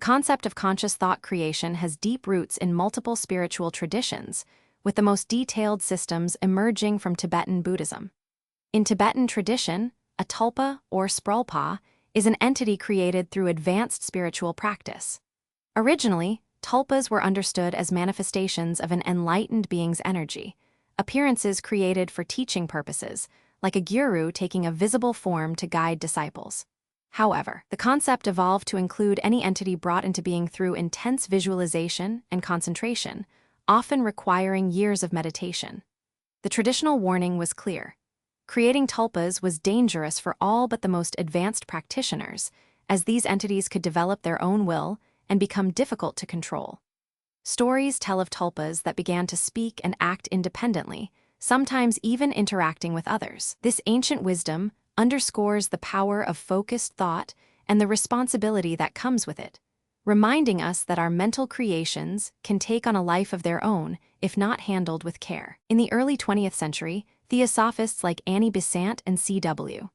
concept of conscious thought creation has deep roots in multiple spiritual traditions, with the most detailed systems emerging from Tibetan Buddhism. In Tibetan tradition, a tulpa or spralpa is an entity created through advanced spiritual practice. Originally, tulpas were understood as manifestations of an enlightened being's energy, appearances created for teaching purposes, like a guru taking a visible form to guide disciples. However, the concept evolved to include any entity brought into being through intense visualization and concentration, often requiring years of meditation. The traditional warning was clear. Creating tulpas was dangerous for all but the most advanced practitioners, as these entities could develop their own will and become difficult to control. Stories tell of tulpas that began to speak and act independently, sometimes even interacting with others. This ancient wisdom underscores the power of focused thought and the responsibility that comes with it, reminding us that our mental creations can take on a life of their own if not handled with care. In the early 20th century, Theosophists like Besant and C.W.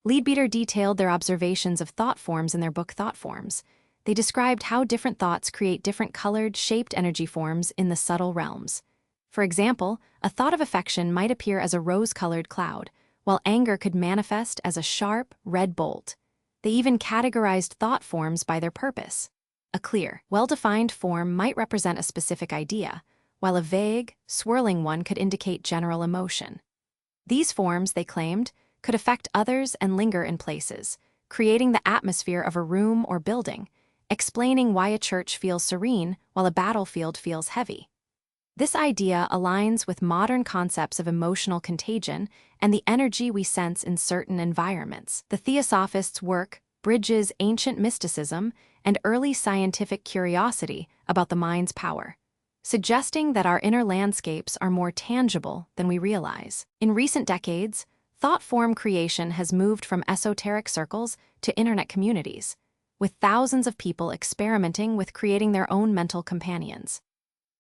Leadbeater detailed their observations of thought forms in their book Thought Forms. They described how different thoughts create different colored, shaped energy forms in the subtle realms. For example, a thought of affection might appear as a rose-colored cloud, while anger could manifest as a sharp, red bolt. They even categorized thought forms by their purpose. A clear, well-defined form might represent a specific idea, while a vague, swirling one could indicate general emotion. These forms, they claimed, could affect others and linger in places, creating the atmosphere of a room or building, explaining why a church feels serene while a battlefield feels heavy. This idea aligns with modern concepts of emotional contagion and the energy we sense in certain environments. The Theosophists' work bridges ancient mysticism and early scientific curiosity about the mind's power, suggesting that our inner landscapes are more tangible than we realize. In recent decades, thought form creation has moved from esoteric circles to internet communities, with thousands of people experimenting with creating their own mental companions.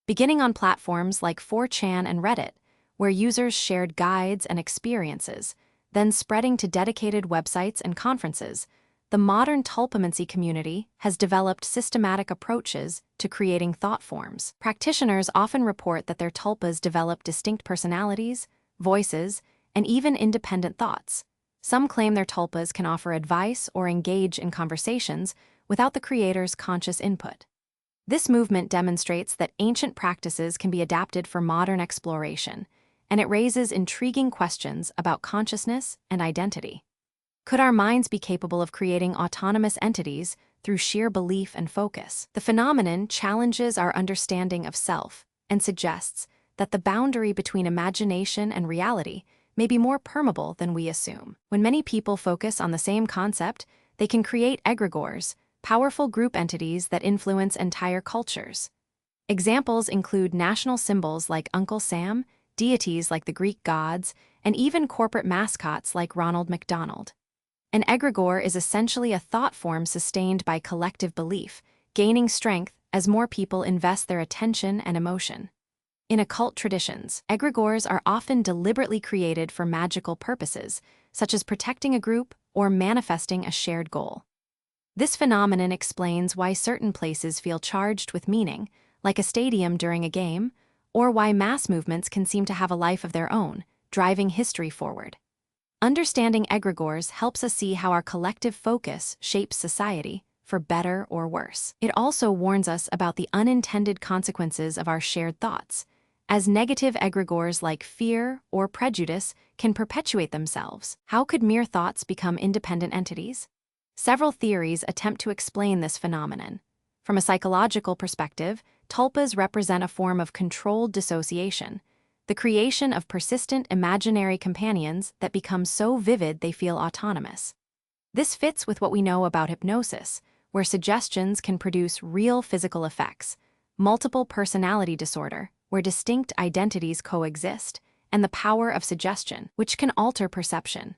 Beginning on platforms like 4chan and Reddit, where users shared guides and experiences, then spreading to dedicated websites and conferences, the modern Tulpamancy community has developed systematic approaches to creating thought forms. Practitioners often report that their tulpas develop distinct personalities, voices, and even independent thoughts. Some claim their tulpas can offer advice or engage in conversations without the creator's conscious input. This movement demonstrates that ancient practices can be adapted for modern exploration, and it raises intriguing questions about consciousness and identity. Could our minds be capable of creating autonomous entities through sheer belief and focus? The phenomenon challenges our understanding of self and suggests that the boundary between imagination and reality may be more permeable than we assume. When many people focus on the same concept, they can create egregores, powerful group entities that influence entire cultures. Examples include national symbols like Uncle Sam, deities like the Greek gods, and even corporate mascots like Ronald McDonald. An egregore is essentially a thought form sustained by collective belief, gaining strength as more people invest their attention and emotion. In occult traditions, egregores are often deliberately created for magical purposes, such as protecting a group or manifesting a shared goal. This phenomenon explains why certain places feel charged with meaning, like a stadium during a game, or why mass movements can seem to have a life of their own, driving history forward. Understanding egregores helps us see how our collective focus shapes society, for better or worse. It also warns us about the unintended consequences of our shared thoughts, as negative egregores like fear or prejudice can perpetuate themselves. How could mere thoughts become independent entities? Several theories attempt to explain this phenomenon. From a psychological perspective, tulpas represent a form of controlled dissociation, the creation of persistent imaginary companions that become so vivid they feel autonomous. This fits with what we know about hypnosis, where suggestions can produce real physical effects, multiple personality disorder, where distinct identities coexist, and the power of suggestion, which can alter perception.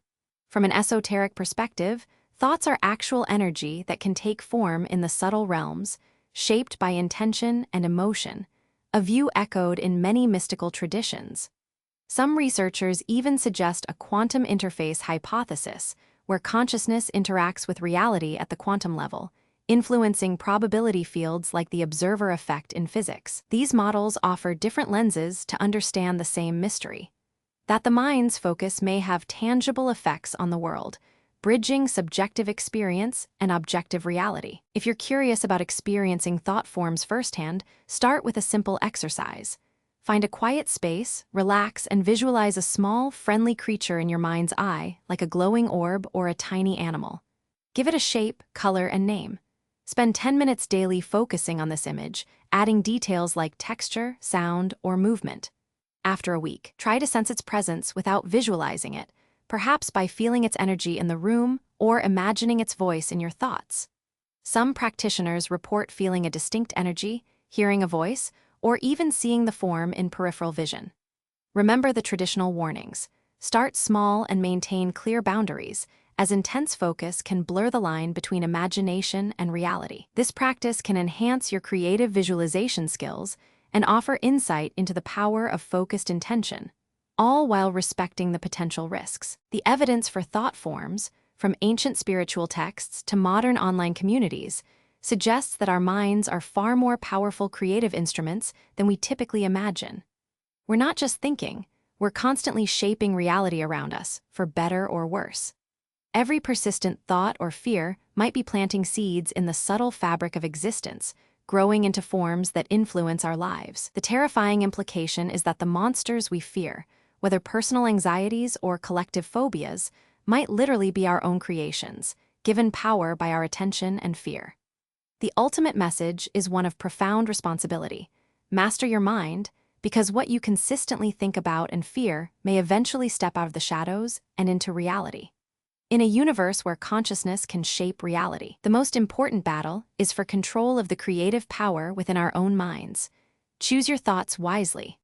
From an esoteric perspective, thoughts are actual energy that can take form in the subtle realms, shaped by intention and emotion, a view echoed in many mystical traditions. Some researchers even suggest a quantum interface hypothesis, where consciousness interacts with reality at the quantum level, influencing probability fields like the observer effect in physics. These models offer different lenses to understand the same mystery: that the mind's focus may have tangible effects on the world, bridging subjective experience and objective reality. If you're curious about experiencing thought forms firsthand, start with a simple exercise. Find a quiet space, relax, and visualize a small, friendly creature in your mind's eye, like a glowing orb or a tiny animal. Give it a shape, color, and name. Spend 10 minutes daily focusing on this image, adding details like texture, sound, or movement. After a week, try to sense its presence without visualizing it, perhaps by feeling its energy in the room or imagining its voice in your thoughts. Some practitioners report feeling a distinct energy, hearing a voice, or even seeing the form in peripheral vision. Remember the traditional warnings. Start small and maintain clear boundaries, as intense focus can blur the line between imagination and reality. This practice can enhance your creative visualization skills and offer insight into the power of focused intention, all while respecting the potential risks. The evidence for thought forms, from ancient spiritual texts to modern online communities, suggests that our minds are far more powerful creative instruments than we typically imagine. We're not just thinking, we're constantly shaping reality around us, for better or worse. Every persistent thought or fear might be planting seeds in the subtle fabric of existence, growing into forms that influence our lives. The terrifying implication is that the monsters we fear, whether personal anxieties or collective phobias, might literally be our own creations, given power by our attention and fear. The ultimate message is one of profound responsibility. Master your mind, because what you consistently think about and fear may eventually step out of the shadows and into reality. In a universe where consciousness can shape reality, the most important battle is for control of the creative power within our own minds. Choose your thoughts wisely.